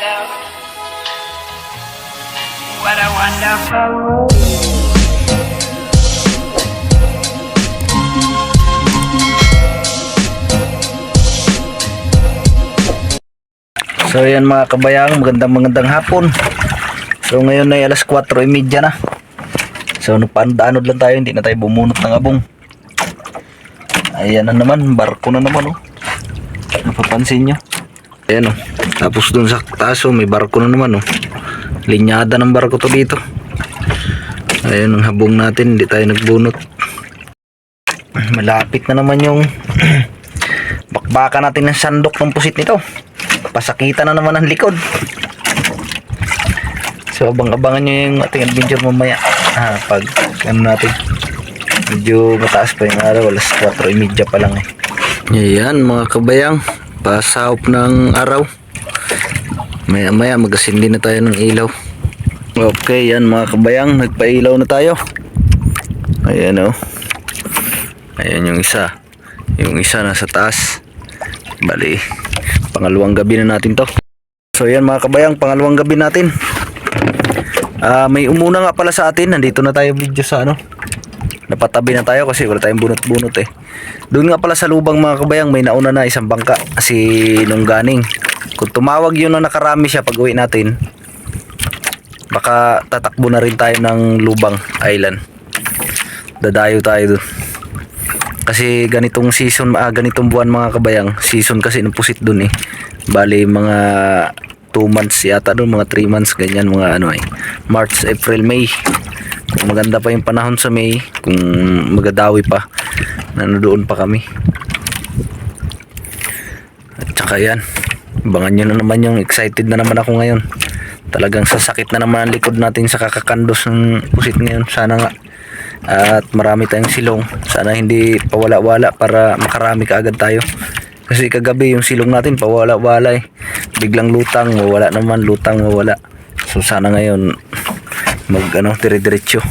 myself. What a wonderful world. So yan mga kabayang, magandang hapon. So ngayon ay alas 4:30 na. So nagpaanod lang tayo, hindi na tayo bumunot ng abong. Ayan na naman, barko na naman oh. Napapansin nyo? Ayan oh. Tapos dun sa taas oh, may barko na naman oh. Linyada ng barko to dito. Ayan ang habong natin, hindi tayo nagbunot. Malapit na naman yung bakbakan natin ng sandok ng pusit nito. Pasakitan na naman ang likod. So abang-abangan nyo yung ating adventure mamaya. Pag ano natin, medyo mataas pa yung araw, alas 4:30 pa lang eh. Ayan mga kabayang, pasahop ng araw. Maya maya magasindi na tayo ng ilaw. Okay yan mga kabayang, nagpailaw na tayo. Ayan oh. Ayan yung isa. Yung isa nasa taas. Bali, pangalawang gabi na natin to. So yan mga kabayang, pangalawang gabi natin. May umuna nga pala sa atin. Nandito na tayo video sa ano, napatabi na tayo kasi wala tayong bunot-bunot eh. Doon nga pala sa lubang mga kabayang, may nauna na isang bangka, si nung ganing. Kung tumawag yun na nakarami siya pag uwi natin, baka tatakbo na rin tayo ng Lubang Island. Dadayo tayo doon. Kasi ganitong season, ganitong buwan mga kabayang, season kasi ng pusit doon eh. Bali mga 2 months yata doon, mga 3 months ganyan, mga ano eh. March, April, May. Kung maganda pa yung panahon sa May, kung magadawi pa, nanodoon pa kami. At saka yan, abangan nyo na naman yung excited na naman ako ngayon. Talagang sasakit na naman ang likod natin sa kakakandos ng pusit ngayon. Sana nga at marami tayong silong, sana hindi pawala-wala para makarami kaagad tayo. Kasi kagabi yung silong natin pawala-wala eh, biglang lutang, mawala naman, lutang, mawala. So sana ngayon mag ano, dire-diretso.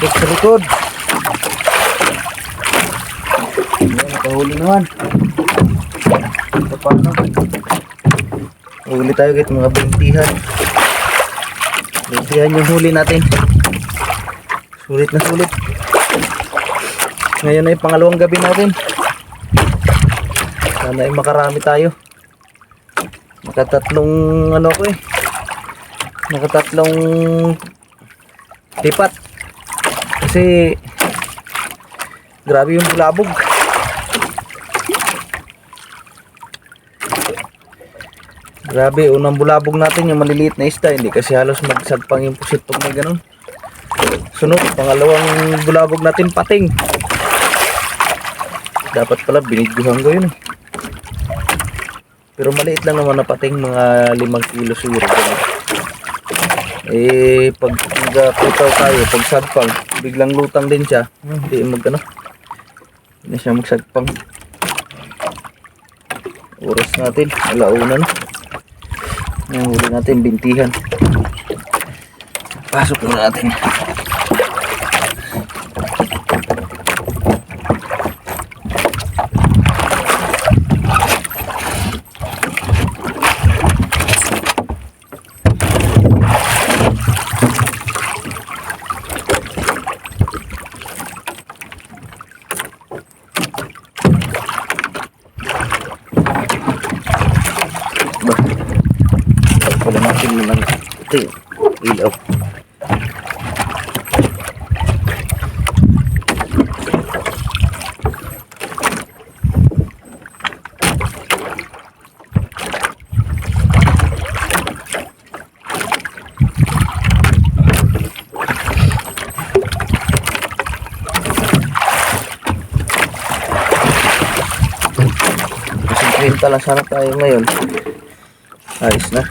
Ikot sa likod. Ayan, nakahuli naman. Ito paano? Huli tayo kahit mga bintihan. Bintihan yung huli natin. Sulit na sulit. Ngayon ay pangalawang gabi natin. Sana ay makarami tayo. Nakatatlong ano ko eh. Nakatatlong lipat. Kasi grabe yung bulabog. Grabe, unang bulabog natin yung maliliit na isda. Hindi kasi halos magsagpang yung pusit pag may ganun. Sunod, pangalawang bulabog natin pating. Dapat pala binidyohan ko yun. Pero maliit lang naman na pating, mga 5 kilo siguro. Eh, pag nagputaw tayo, pag sagpang, biglang lutang din siya. Hindi magano. Hindi siya magsagpang. Oras natin, alauna na. Yung huli natin, bintihan. Pasok na natin. Wala natin naman ito yung ilaw. Kasi 30 lang sana tayo ngayon. Ayos na.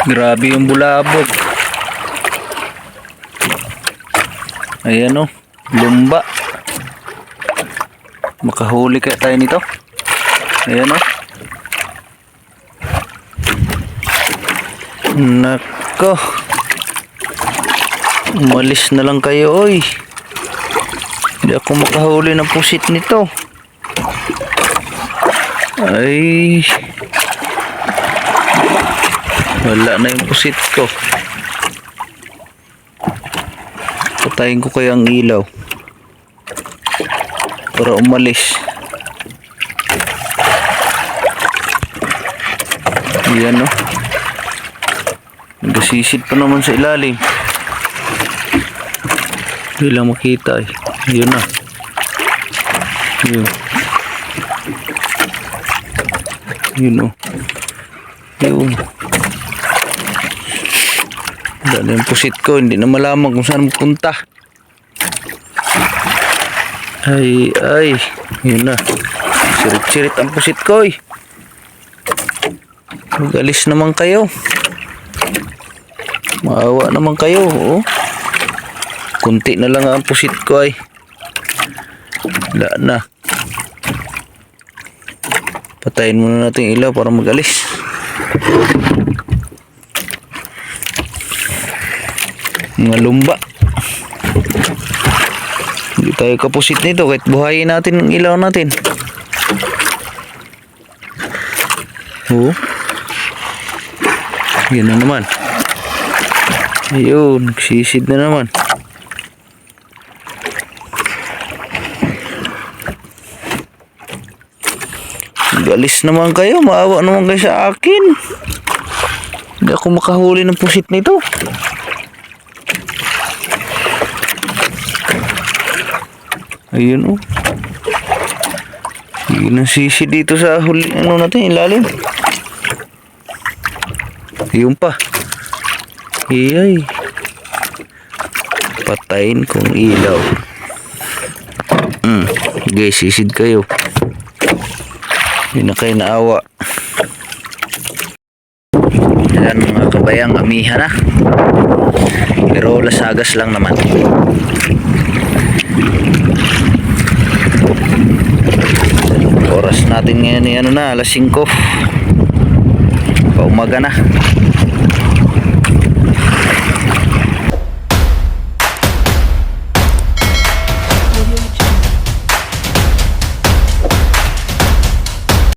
Grabe yung bulabog. Ayan o, lumba. Makahuli kaya tayo nito. Ayan o. Nako. Umalis na lang kayo, oy. Hindi ako makahuli ng pusit nito. Ay. Wala na yung pusit ko. Patayin ko kaya ang ilaw para umalis. Yan, no. Nagasisid pa naman sa ilalim. Hindi lang makita eh. Yun na. Yun. Yun, oh. Yun. Wala na yung pusit ko. Hindi na malaman kung saan magpunta. Ay, ay. Yun na. Sirit-sirit ang pusit ko eh. Magalis naman kayo. Maawa naman kayo, oh. Kunti na lang ang pusit ko ay. Wala na. Patayin muna natin yung ilaw para magalis. Mga lumba. Hindi tayo kapusit nito kahit buhayin natin ang ilaw natin. Oh. Yan na naman. Ayun, nagsisid na naman. Galis naman kayo, maawa naman kayo sa akin. Hindi ako makahuli ng pusit nito. Ayun, oh. Yun ang sisi dito sa huli, ano natin, ilalim. Ayun pa. Iyay. Patayin kong ilaw. Guys, sisid kayo. Yun na kayo naawa. Yan mga kabayang, amihan na. Pero lasagas lang naman. Oras natin ngayon, ano na, alas 5. Paumaga na.